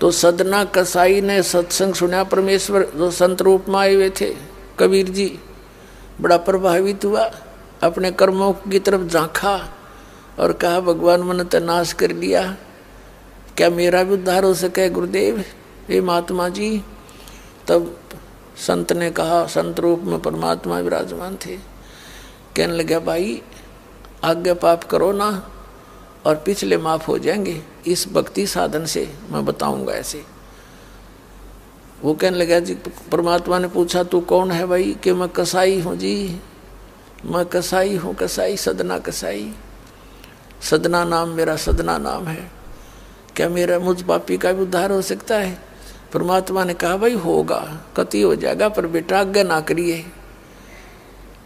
तो सदना कसाई ने सत्संग सुना, परमेश्वर जो संत रूप में आए हुए थे कबीर जी, बड़ा प्रभावित हुआ, अपने कर्मों की तरफ झांका और कहा भगवान मैंने तो नाश कर लिया, क्या मेरा भी उद्धार हो सके गुरुदेव, हे महात्मा जी। तब संत ने कहा, संत रूप में परमात्मा विराजमान थे, कहने लगा भाई आगे पाप करो ना और पिछले माफ हो जाएंगे, इस भक्ति साधन से मैं बताऊंगा ऐसे। वो कहने लगा जी, परमात्मा ने पूछा तू कौन है भाई, कि मैं कसाई हूँ जी, मैं कसाई हूँ, कसाई सदना कसाई, सदना नाम मेरा सदना नाम है, क्या मेरा मुझ पापी का भी उद्धार हो सकता है। परमात्मा ने कहा भाई होगा, कति हो जाएगा, पर बेटा आज्ञा ना करिए।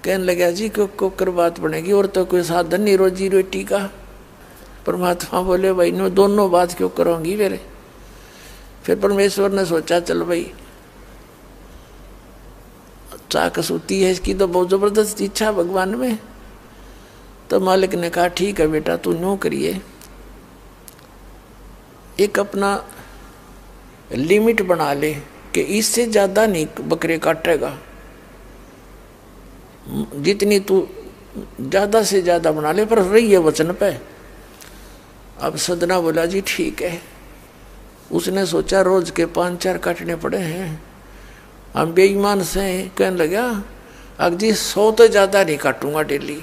कहने लगा जी क्यों कर बात बनेगी, और तो कोई साधन नहीं रोजी रोटी का। परमात्मा बोले भाई नो दोनों बात क्यों करोगी मेरे। फिर परमेश्वर ने सोचा चल भाई चाकस होती है इसकी तो बहुत जबरदस्त इच्छा भगवान में। तो मालिक ने कहा ठीक है बेटा तू नो करिए, एक अपना लिमिट बना ले कि इससे ज्यादा नहीं बकरे काटेगा, जितनी तू ज्यादा से ज्यादा बना ले पर रही है वचन पे। अब सदना बोला जी ठीक है। उसने सोचा रोज के 5-4 काटने पड़े हैं, हम बेईमान से हैं। कहने लगा अब जी 100 तो ज्यादा नहीं काटूंगा डेली।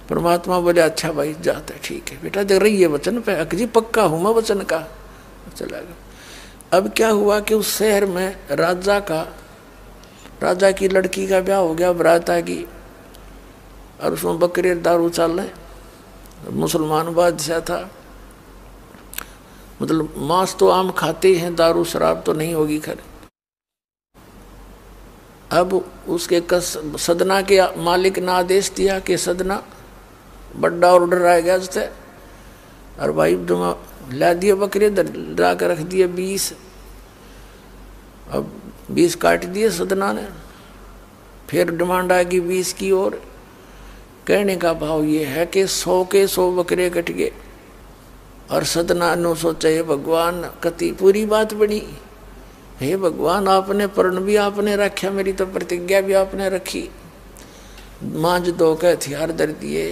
परमात्मा बोले अच्छा भाई जाता ठीक है बेटा, देख रही है वचन पे, अकजी पक्का हूं मैं वचन का। चला गया। अब क्या हुआ कि उस शहर में राजा की लड़की का ब्याह हो गया, बारात आ गई और उसमें बकरे दारू चल रहे। मुसलमान बादशाह था, मतलब मांस तो आम खाते हैं, दारू शराब तो नहीं होगी खैर। अब उसके सदना के मालिक ने आदेश दिया कि सदना बड़ा ऑर्डर आएगा उससे, और भाई तुम ला दिए बकरे ला कर रख दिए 20। अब 20 काट दिए सदना ने। फिर डिमांड आएगी 20 की और। कहने का भाव ये है कि 100 के 100 बकरे कट गए। और सदना ने सोचा हे भगवान कति पूरी बात बनी, हे भगवान आपने प्रण भी आपने रखा, मेरी तो प्रतिज्ञा भी आपने रखी। मांझ दो के हथियार धर दिए,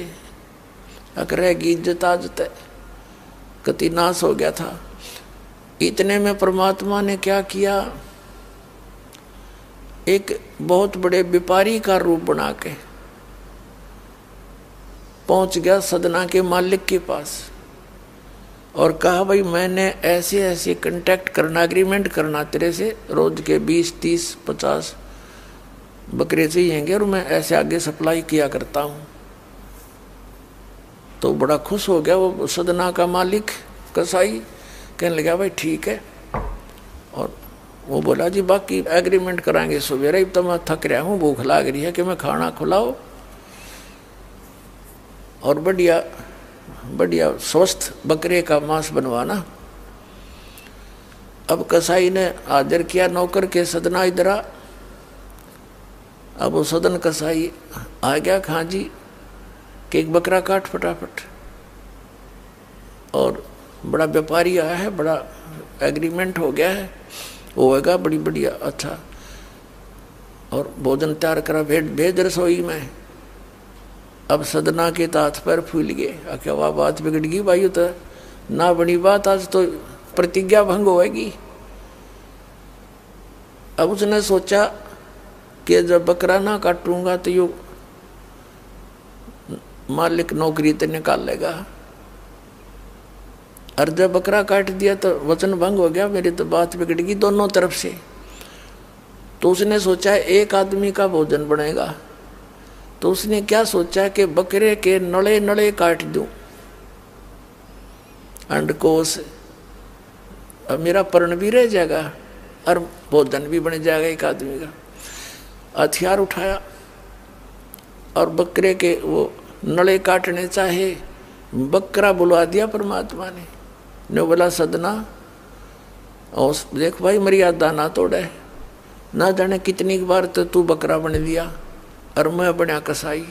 अकरेगी इज्जत आजत कति नाश हो गया था। इतने में परमात्मा ने क्या किया, एक बहुत बड़े व्यापारी का रूप बना के पहुंच गया सदना के मालिक के पास और कहा भाई मैंने ऐसे ऐसे कांटेक्ट करना, एग्रीमेंट करना तेरे से, रोज के 20, 30, 50 बकरे चाहिएंगे और मैं ऐसे आगे सप्लाई किया करता हूँ। तो बड़ा खुश हो गया वो सदना का मालिक कसाई, कहने लगा भाई ठीक है। और वो बोला जी बाकी एग्रीमेंट कराएंगे सवेरे, तो मैं थक रहा हूँ, भूख लग रही है कि मैं खाना खिलाओ और बढ़िया बढ़िया स्वस्थ बकरे का मांस बनवाना। अब कसाई ने आदर किया नौकर के, सदना इधर आ। अब वो सदन कसाई आ गया, खां जी कि एक बकरा काट फटाफट। और बड़ा व्यापारी आया है, बड़ा एग्रीमेंट हो गया है, होएगा बड़ी बढ़िया अच्छा। और भोजन तैयार करा, भेज रसोई में। अब सदना के हाथ पैर फूल गए, क्या वह बात बिगड़ गई भाई, तो ना बनी बात, आज तो प्रतिज्ञा भंग होएगी। अब उसने सोचा कि जब बकरा ना काटूंगा तो यो मालिक नौकरी तो निकाल लेगा, और जब बकरा काट दिया तो वचन भंग हो गया, मेरी तो बात बिगड़ गई दोनों तरफ से। तो उसने सोचा एक आदमी का भोजन बनेगा। तो उसने क्या सोचा कि बकरे के नड़े नड़े काट दूं अंडकोश, अब मेरा पर्ण भी रह जाएगा और भोजन भी बन जाएगा एक आदमी का। हथियार उठाया और बकरे के वो नड़े काटने चाहे, बकरा बुलवा दिया परमात्मा ने बोला सदना और देख भाई मर्यादा ना तोड़े, ना जाने कितनी बार तो तू बकरा बन दिया और मैं बना कसाई।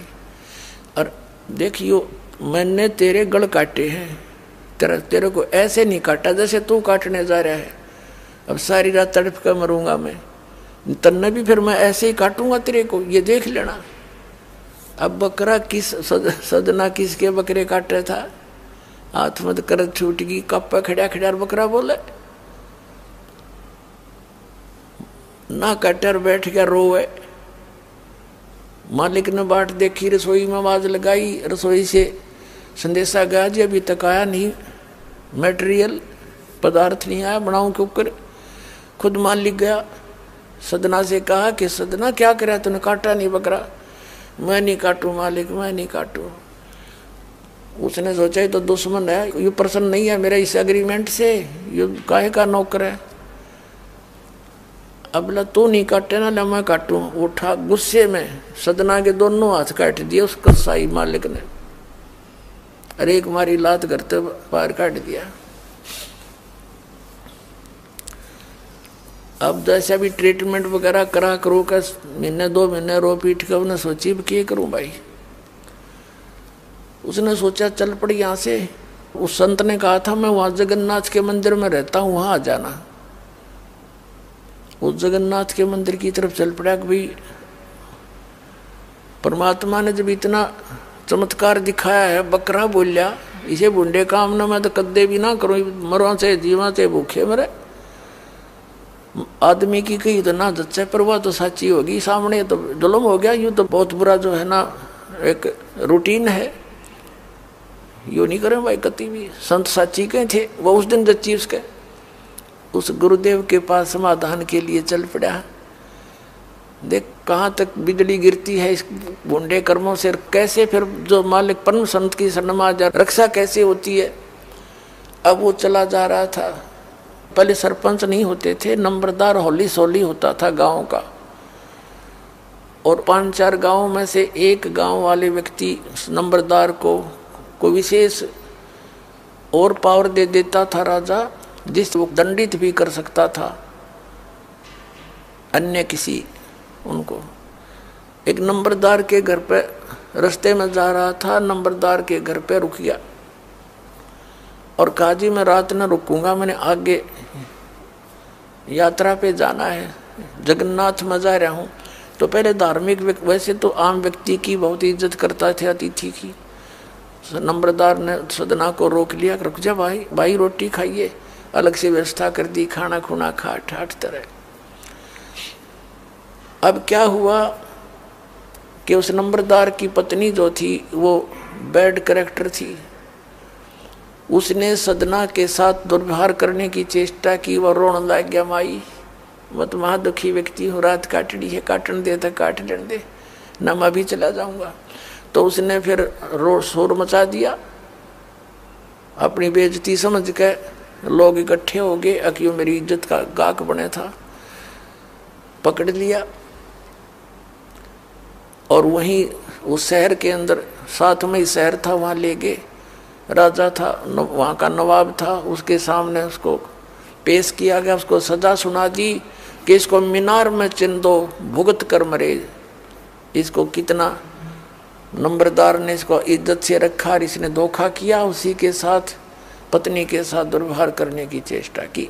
और देखियो मैंने तेरे गल काटे हैं, तेरे को ऐसे नहीं काटा जैसे तू काटने जा रहा है। अब सारी रात तड़प कर मरूंगा मैं, तन्ने भी फिर मैं ऐसे ही काटूंगा तेरे को, ये देख लेना। अब बकरा किस सदना किसके बकरे काट रहा था, हाथ मत कर छूट गई, कप्पा खड़ा खड़ा बकरा बोले ना कटर बैठ गया रोवे। मालिक ने बाट देखी, रसोई में आवाज लगाई, रसोई से संदेशा गया जी अभी तक आया नहीं, मटेरियल पदार्थ नहीं आया, बनाऊं क्यों कर। खुद मालिक गया, सदना से कहा कि सदना क्या करा तूने, काटा नहीं बकरा। मैं नहीं काटू मालिक, मैं नहीं काटू। उसने सोचा ये तो दुश्मन है, ये प्रसन्न नहीं है मेरे इस एग्रीमेंट से, ये काहे का नौकर है। अब बोला तू नहीं काटे ना, मैं काटू। उठा गुस्से में, सदना के दोनों हाथ काट दिए उस कसाई मालिक ने, अरे एक मारी लात करते बाहर काट दिया। अब जैसे भी ट्रीटमेंट वगैरह करा करो का, महीने 2 महीने रो पीट कर उन्हें सोची क्या करूं भाई। उसने सोचा चल पड़ी यहाँ से। उस संत ने कहा था मैं वहां जगन्नाथ के मंदिर में रहता हूं, वहां आ जाना। उस जगन्नाथ के मंदिर की तरफ चल पड़ा कि भाई परमात्मा ने जब इतना चमत्कार दिखाया है, बकरा बोलिया इसे बुंडे काम ना मैं तो कदे भी ना करूं, मरवा से जीवा से भूखे मरे। आदमी की कही तो ना जच्चे पर वह तो सच्ची होगी, सामने तो जुल्म हो गया। यूँ तो बहुत बुरा जो है ना एक रूटीन है, यू नहीं करें भाई कति भी। संत साची के थे वो उस दिन जच्ची उसके, उस गुरुदेव के पास समाधान के लिए चल पड़ा। देख कहाँ तक बिजली गिरती है इस बुंडे कर्मों से, कैसे फिर जो मालिक परम संत की शरण में आ जा रक्षा कैसे होती है। अब वो चला जा रहा था, पहले सरपंच नहीं होते थे, नंबरदार होली सोली होता था गांव का, और 5-4 गांव में से एक गांव वाले व्यक्ति नंबरदार को विशेष और पावर दे देता था राजा, जिस वो दंडित भी कर सकता था अन्य किसी उनको। एक नंबरदार के घर पे रास्ते में जा रहा था, नंबरदार के घर पे रुक गया और कहा जी मैं रात न रुकूंगा, मैंने आगे यात्रा पे जाना है, जगन्नाथ में जा रहा हूँ। तो पहले धार्मिक वैसे तो आम व्यक्ति की बहुत इज्जत करता थे, अतिथि की। नंबरदार ने सदना को रोक लिया, रुक जा भाई, भाई रोटी खाइए, अलग से व्यवस्था कर दी, खाना खुना खा ठाठ तरह। अब क्या हुआ कि उस नंबरदार की पत्नी जो थी वो बैड कैरेक्टर थी, उसने सदना के साथ दुर्व्यवहार करने की चेष्टा की। वह रोने लग गया, माई मैं तो महादुखी व्यक्ति हूँ, रात काटनी है, काटने दे तो काट लेने दे ना, मैं भी चला जाऊंगा। तो उसने फिर शोर मचा दिया, अपनी बेइज्जती समझ के लोग इकट्ठे हो गए, अक्यों मेरी इज्जत का गाक बने था, पकड़ लिया और वहीं उस शहर के अंदर, साथ में ही शहर था, वहाँ ले गए। राजा था, वहाँ का नवाब था, उसके सामने उसको पेश किया गया, उसको सजा सुना दी कि इसको मीनार में चिन दो, भुगत कर मरे। इसको कितना नंबरदार ने इसको इज्जत से रखा और इसने धोखा किया, उसी के साथ पत्नी के साथ दुर्व्यवहार करने की चेष्टा की।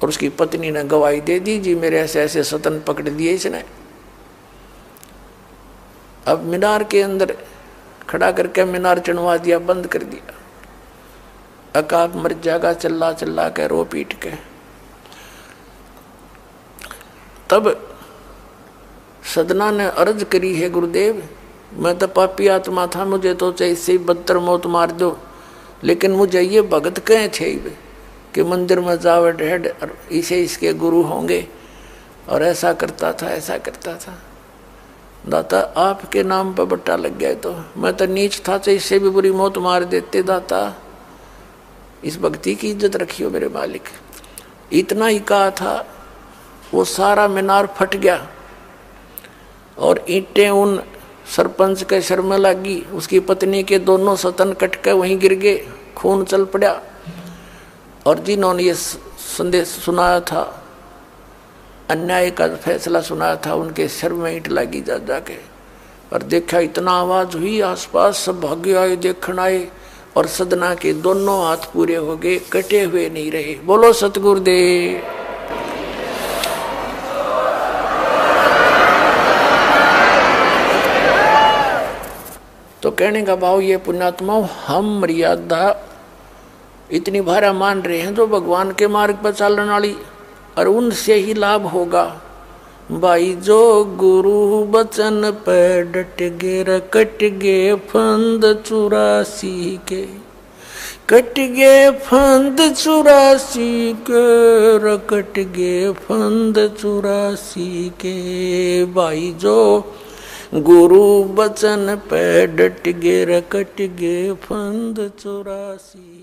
और उसकी पत्नी ने गवाही दे दी, जी मेरे ऐसे ऐसे सतन पकड़ दिए इसने। अब मीनार के अंदर खड़ा करके मीनार चढ़वा दिया, बंद कर दिया। अकाब मर जाएगा चिल्ला चिल्ला के, रो पीट के। तब सदना ने अर्ज करी है, गुरुदेव मैं तो पापी आत्मा था, मुझे तो चाहे इससे बदतर मौत मार दो, लेकिन मुझे ये भगत कहे थे कि मंदिर में जावे ढेड इसे इसके गुरु होंगे, और ऐसा करता था ऐसा करता था। दाता आपके नाम पर बट्टा लग गया, तो मैं तो नीच था, चाहे इससे भी बुरी मौत मार देते। दाता इस भक्ति की इज्जत रखियो मेरे मालिक। इतना ही कहा था, वो सारा मीनार फट गया और ईंटें उन सरपंच के सर में लगी, उसकी पत्नी के दोनों सतन कट के वहीं गिर गए, खून चल पड़ा। और जिन्होंने ये संदेश सुनाया था, अन्याय का फैसला सुनाया था, उनके सिर में ईंट लगी जा जाके। और देखा इतना आवाज हुई, आसपास सब भागे आए, देखने आए, और सदना के दोनों हाथ पूरे हो गए, कटे हुए नहीं रहे। बोलो सतगुरुदेव। तो कहने का भाव ये पुण्यात्मा, हम मर्यादा इतनी भारा मान रहे हैं जो भगवान के मार्ग पर चलने वाली, और उनसे ही लाभ होगा। भाई जो गुरु बचन पे डट गे, कट गे फंद 84 के, कट गे फंद 84 के, कट गे फंद 84 के। भाई जो गुरु बचन पे डट गे, कट गे फंद 84।